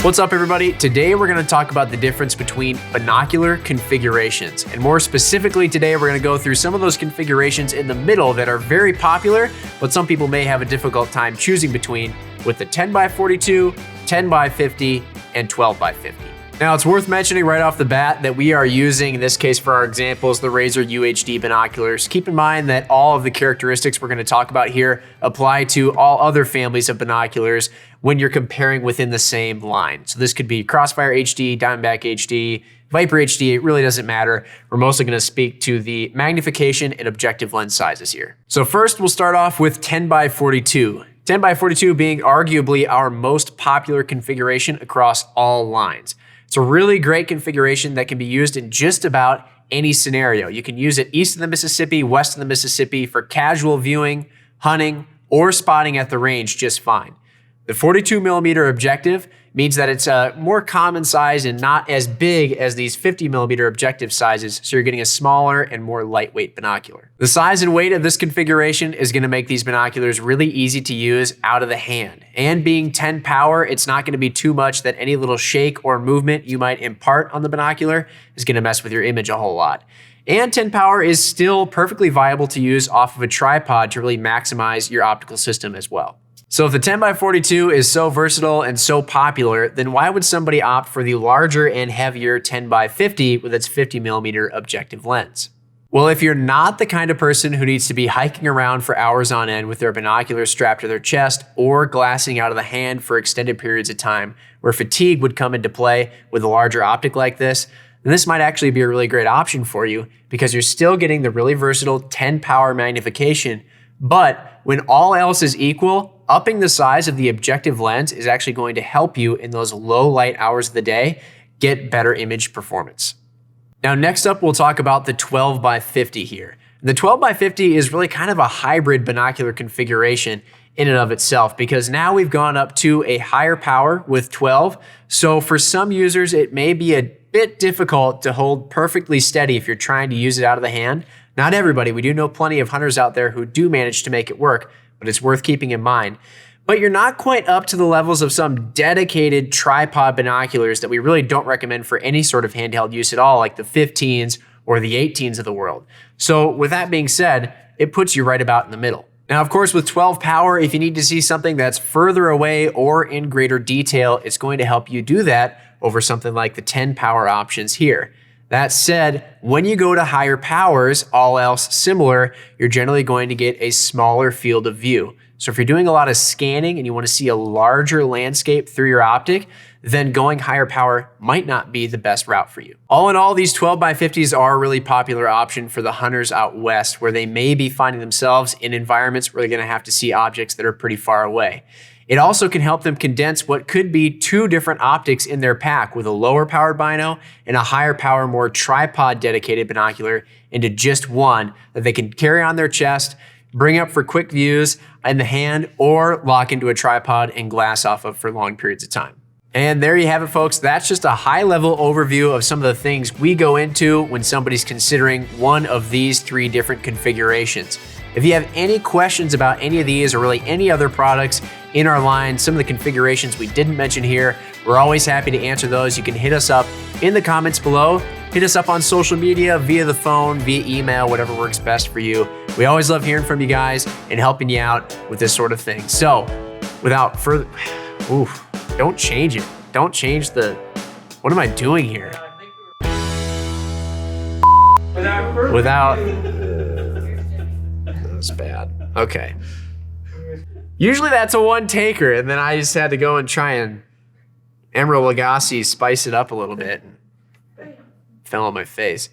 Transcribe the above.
What's up, everybody? Today we're going to talk about the difference between binocular configurations. And more specifically today, we're going to go through some of those configurations in the middle that are very popular, but some people may have a difficult time choosing between, with the 10x42, 10x50, and 12x50. Now, it's worth mentioning right off the bat that we are using, in this case for our examples, the Razor UHD binoculars. Keep in mind that all of the characteristics we're going to talk about here apply to all other families of binoculars when you're comparing within the same line. So this could be Crossfire HD, Diamondback HD, Viper HD, it really doesn't matter. We're mostly going to speak to the magnification and objective lens sizes here. So first, we'll start off with 10x42. 10x42 being arguably our most popular configuration across all lines. It's a really great configuration that can be used in just about any scenario. You can use it east of the Mississippi, west of the Mississippi for casual viewing, hunting, or spotting at the range just fine. The 42mm objective means that it's a more common size and not as big as these 50mm objective sizes, so you're getting a smaller and more lightweight binocular. The size and weight of this configuration is going to make these binoculars really easy to use out of the hand. And being 10 power, it's not going to be too much that any little shake or movement you might impart on the binocular is going to mess with your image a whole lot. And 10 power is still perfectly viable to use off of a tripod to really maximize your optical system as well. So if the 10x42 is so versatile and so popular, then why would somebody opt for the larger and heavier 10x50 with its 50mm objective lens? Well, if you're not the kind of person who needs to be hiking around for hours on end with their binoculars strapped to their chest or glassing out of the hand for extended periods of time, where fatigue would come into play with a larger optic like this, then this might actually be a really great option for you because you're still getting the really versatile 10 power magnification, but when all else is equal, upping the size of the objective lens is actually going to help you in those low light hours of the day get better image performance. Now, next up, we'll talk about the 12x50 here. The 12x50 is really kind of a hybrid binocular configuration in and of itself because now we've gone up to a higher power with 12. So for some users, it may be a bit difficult to hold perfectly steady if you're trying to use it out of the hand. Not everybody. We do know plenty of hunters out there who do manage to make it work, but it's worth keeping in mind. But you're not quite up to the levels of some dedicated tripod binoculars that we really don't recommend for any sort of handheld use at all, like the 15s or the 18s of the world. So with that being said, it puts you right about in the middle. Now, of course, with 12 power, if you need to see something that's further away or in greater detail, it's going to help you do that over something like the 10 power options here. That said, when you go to higher powers, all else similar, you're generally going to get a smaller field of view. So if you're doing a lot of scanning and you want to see a larger landscape through your optic, then going higher power might not be the best route for you. All in all, these 12x50s are a really popular option for the hunters out west, where they may be finding themselves in environments where they're going to have to see objects that are pretty far away. It also can help them condense what could be two different optics in their pack with a lower powered bino and a higher power, more tripod dedicated binocular into just one that they can carry on their chest, bring up for quick views in the hand, or lock into a tripod and glass off of for long periods of time. And there you have it, folks. That's just a high-level overview of some of the things we go into when somebody's considering one of these three different configurations. If you have any questions about any of these or really any other products in our line, some of the configurations we didn't mention here, we're always happy to answer those. You can hit us up in the comments below. Hit us up on social media, via the phone, via email, whatever works best for you. We always love hearing from you guys and helping you out with this sort of thing. So without further, don't change it. Don't change the, what am I doing here? That was bad. Okay. Usually that's a one taker, and then I just had to go and try and Emerald Lagasse spice it up a little bit and fell on my face.